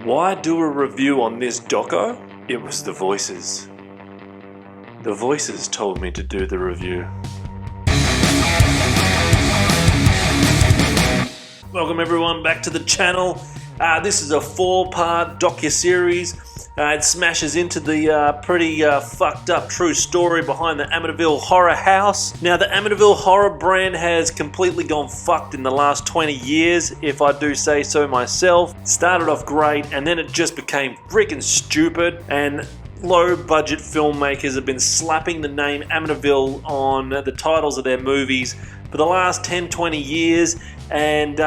Why do a review on this doco? It was the voices. The voices told me to do the review. Welcome everyone back to the channel. This is a 4-part docu-series. It smashes into the pretty fucked up true story behind the Amityville horror house. Now, the Amityville horror brand has completely gone fucked in the last 20 years, if I do say so myself. Started off great, and then it just became freaking stupid, and low-budget filmmakers have been slapping the name Amityville on the titles of their movies for the last 10-20 years, and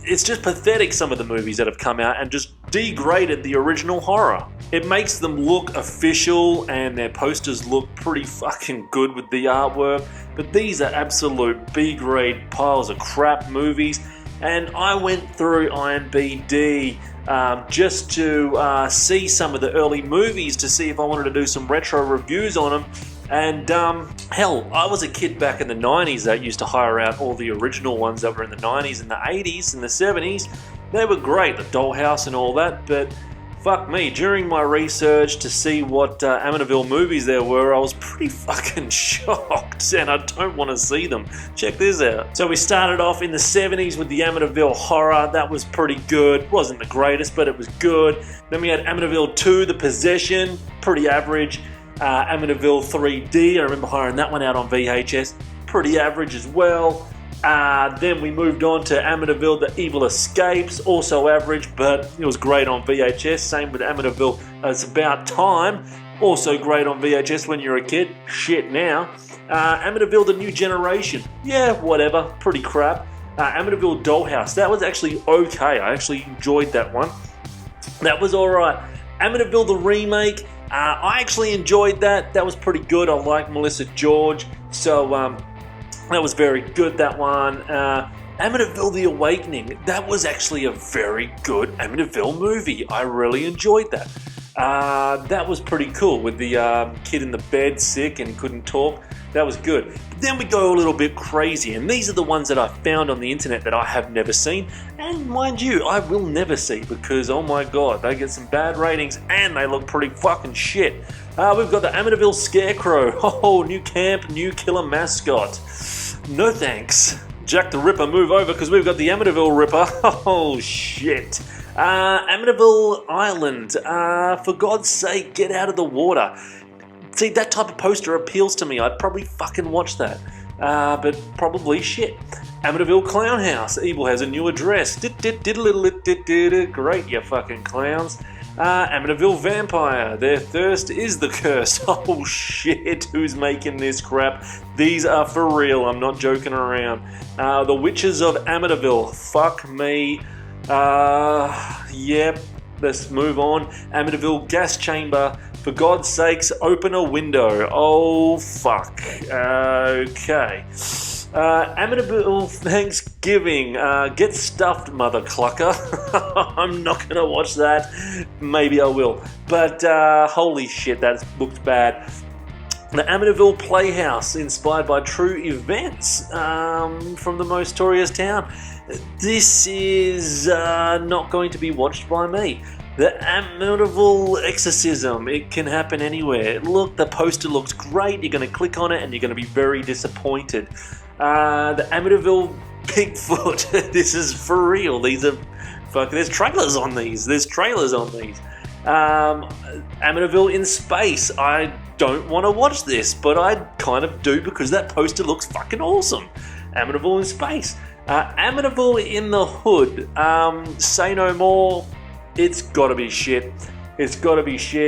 it's just pathetic, some of the movies that have come out, and just degraded the original horror. It makes them look official, and their posters look pretty fucking good with the artwork, but these are absolute B-grade piles of crap movies. And I went through IMDb just to see some of the early movies to see if I wanted to do some retro reviews on them. And hell, I was a kid back in the 90s that used to hire out all the original ones that were in the 90s and the 80s and the 70s. They were great, the Dollhouse and all that, but fuck me, during my research to see what Amityville movies there were, I was pretty fucking shocked, and I don't want to see them. Check this out. So we started off in the 70s with the Amityville horror. That was pretty good. Wasn't the greatest, but it was good. Then we had Amityville 2, The Possession, pretty average. Amityville 3D, I remember hiring that one out on VHS, pretty average as well. Then we moved on to Amityville The Evil Escapes, also average, but it was great on VHS. Same with Amityville It's About Time, also great on VHS when you're a kid. Shit now. Amityville The New Generation, yeah, whatever, pretty crap. Amityville Dollhouse, that was actually okay. I actually enjoyed that one. That was alright. Amityville The Remake, I actually enjoyed that. That was pretty good. I like Melissa George, so that was very good, that one. Amityville The Awakening, that was actually a very good Amityville movie. I really enjoyed that. That was pretty cool with the kid in the bed, sick and couldn't talk. That was good. But then we go a little bit crazy, and these are the ones that I found on the internet that I have never seen, and mind you, I will never see, because oh my god, they get some bad ratings and they look pretty fucking shit. We've got the Amityville Scarecrow. Oh, new camp, new killer mascot. No thanks. Jack the Ripper, move over, because we've got the Amityville Ripper. Oh shit. Amityville Island. For God's sake, get out of the water. See, that type of poster appeals to me. I'd probably fucking watch that. But probably shit. Amityville Clown House. Evil has a new address. Great, you fucking clowns. Amityville Vampire. Their thirst is the curse. Oh shit, who's making this crap? These are for real. I'm not joking around. The Witches of Amityville. Fuck me. Yep. Let's move on. Amityville Gas Chamber. For God's sakes, open a window. Oh, fuck. Okay. Amityville Thanksgiving. Get stuffed, mother clucker. I'm not going to watch that. Maybe I will. But holy shit, that looks bad. The Amityville Playhouse, inspired by true events from the most notorious town. This is not going to be watched by me. The Amityville Exorcism, it can happen anywhere. Look, the poster looks great. You're going to click on it and you're going to be very disappointed. The Amityville Bigfoot, this is for real. These are there's trailers on these. Amityville in Space, I don't want to watch this, but I kind of do because that poster looks fucking awesome. Amityville in Space. Amityville in the Hood, Say No More. It's gotta be shit. Amityville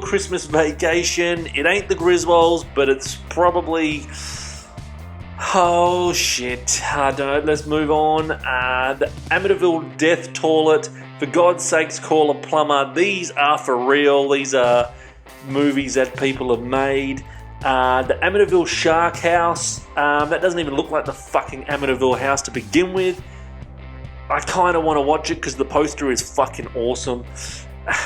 Christmas Vacation. It ain't the Griswolds, but it's probably... Oh shit. I don't know. Let's move on. The Amityville Death Toilet. For God's sakes, call a plumber. These are for real. These are movies that people have made. The Amityville Shark House. That doesn't even look like the fucking Amityville house to begin with. I kind of want to watch it because the poster is fucking awesome.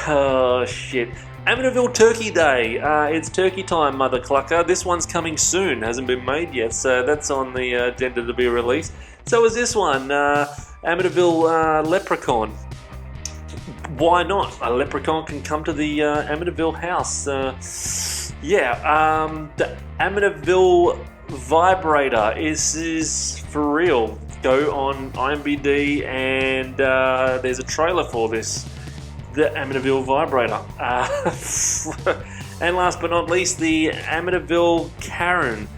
Oh, shit. Amityville Turkey Day. It's turkey time, mother clucker. This one's coming soon. Hasn't been made yet, so that's on the agenda to be released. So is this one. Amityville Leprechaun. why not? A leprechaun can come to the Amityville house. The Amityville vibrator is for real. Go on IMDb and there's a trailer for this. The Amityville vibrator. And last but not least, the Amityville Karen.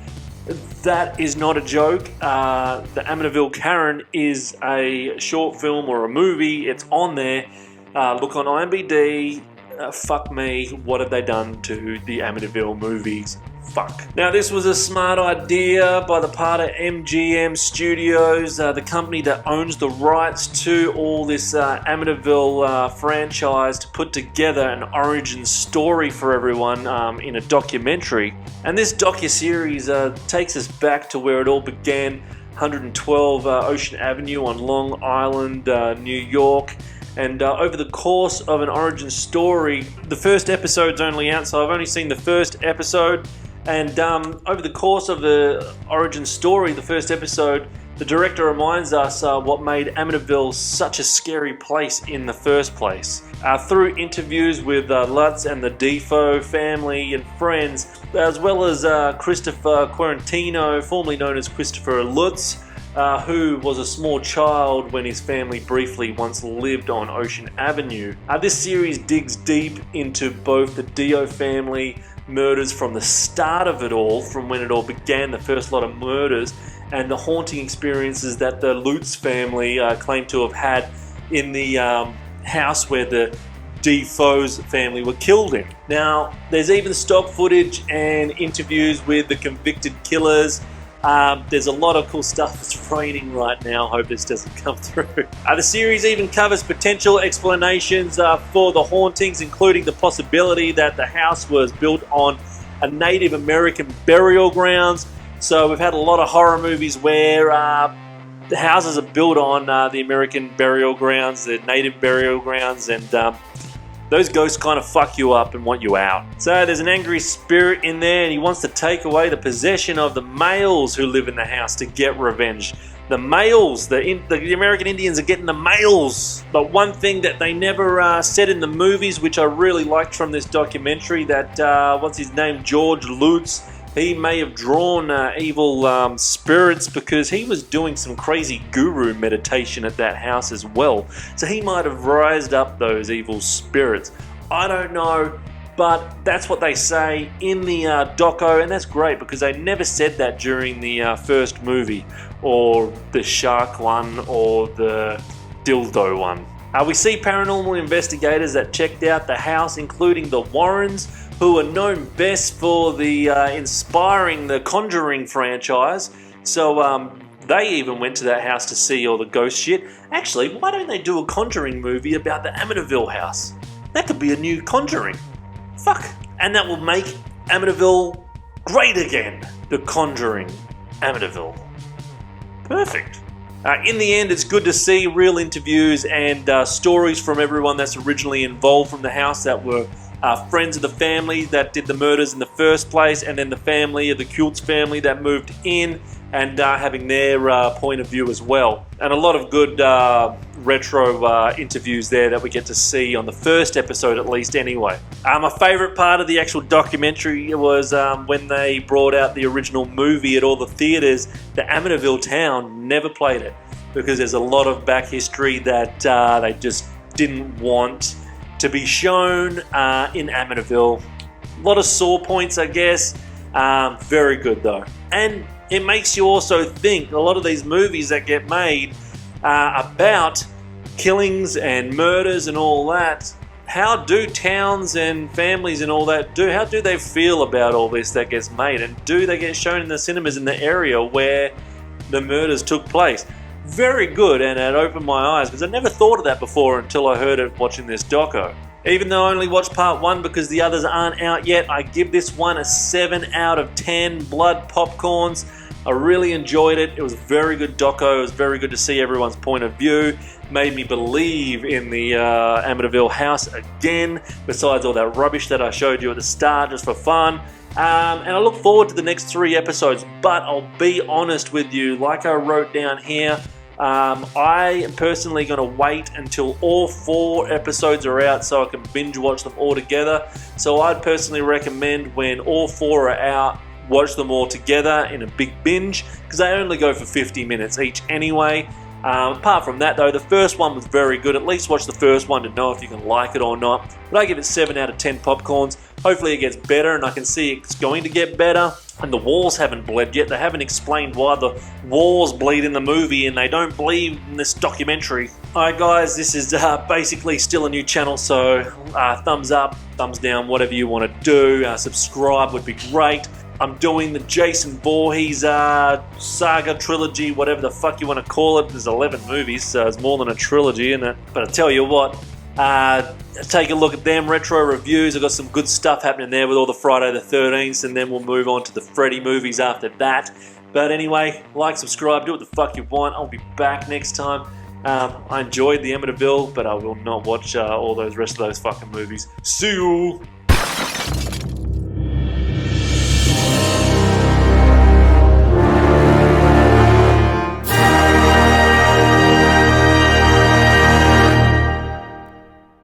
That is not a joke. The Amityville Karen is a short film or a movie. It's on there. Look on IMDb. Fuck me. What have they done to the Amityville movies? Fuck. Now, this was a smart idea by the part of MGM Studios, the company that owns the rights to all this Amityville franchise, to put together an origin story for everyone in a documentary. And this docuseries takes us back to where it all began, 112 Ocean Avenue on Long Island, New York. And over the course of an origin story, the first episode's only out, so I've only seen the first episode. And over the course of the origin story, the first episode, the director reminds us what made Amityville such a scary place in the first place. Through interviews with Lutz and the Defoe family and friends, as well as Christopher Quarantino, formerly known as Christopher Lutz, who was a small child when his family briefly once lived on Ocean Avenue. This series digs deep into both the Dio family murders from the start of it all, from when it all began, the first lot of murders, and the haunting experiences that the Lutz family claim to have had in the house where the Defoe's family were killed in. Now, there's even stock footage and interviews with the convicted killers. There's a lot of cool stuff. It's raining right now. Hope this doesn't come through. The series even covers potential explanations for the hauntings, including the possibility that the house was built on a Native American burial grounds. So we've had a lot of horror movies where the houses are built on the American burial grounds, the Native burial grounds, and those ghosts kind of fuck you up and want you out. So there's an angry spirit in there, and he wants to take away the possession of the males who live in the house to get revenge. The males, the American Indians are getting the males. But one thing that they never said in the movies, which I really liked from this documentary, that, what's his name, George Lutz, he may have drawn evil spirits because he was doing some crazy guru meditation at that house as well. So he might have rised up those evil spirits. I don't know, but that's what they say in the doco, and that's great because they never said that during the first movie, or the shark one, or the dildo one. We see paranormal investigators that checked out the house, including the Warrens, who are known best for the inspiring the Conjuring franchise. So they even went to that house to see all the ghost shit. Actually, why don't they do a Conjuring movie about the Amityville house? That could be a new Conjuring. Fuck. And that will make Amityville great again. The Conjuring Amityville. Perfect. In the end, it's good to see real interviews and stories from everyone that's originally involved from the house, that were friends of the family that did the murders in the first place, and then the family of the Kultz family that moved in, and having their point of view as well. And a lot of good retro interviews there that we get to see on the first episode, at least anyway. My favourite part of the actual documentary was when they brought out the original movie at all the theatres. The Amityville town never played it because there's a lot of back history that they just didn't want to be shown in Amityville. A lot of sore points, I guess. Very good though. And it makes you also think, a lot of these movies that get made about killings and murders and all that, how do towns and families and all that how do they feel about all this that gets made? And do they get shown in the cinemas in the area where the murders took place? Very good, and it opened my eyes because I never thought of that before until I heard it watching this doco. Even though I only watched part 1 because the others aren't out yet, I give this one a 7 out of 10 blood popcorns. I really enjoyed it. It was a very good doco. It was very good to see everyone's point of view. Made me believe in the Amityville house again, besides all that rubbish that I showed you at the start just for fun. And I look forward to the next 3 episodes, but I'll be honest with you, like I wrote down here, I am personally going to wait until all 4 episodes are out so I can binge watch them all together. So I'd personally recommend when all 4 are out, watch them all together in a big binge, because they only go for 50 minutes each anyway. Apart from that though, the first one was very good. At least watch the first one to know if you can like it or not. But I give it 7 out of 10 popcorns. Hopefully it gets better, and I can see it's going to get better. And the walls haven't bled yet. They haven't explained why the walls bleed in the movie, and they don't bleed in this documentary. Alright guys, this is basically still a new channel, so thumbs up, thumbs down, whatever you want to do. Subscribe would be great. I'm doing the Jason Voorhees saga trilogy, whatever the fuck you want to call it. There's 11 movies, so it's more than a trilogy, isn't it? But I tell you what, take a look at them retro reviews. I've got some good stuff happening there with all the Friday the 13th, and then we'll move on to the Freddy movies after that. But anyway, like, subscribe, do what the fuck you want. I'll be back next time. I enjoyed the Amityville, but I will not watch all those rest of those fucking movies. See you!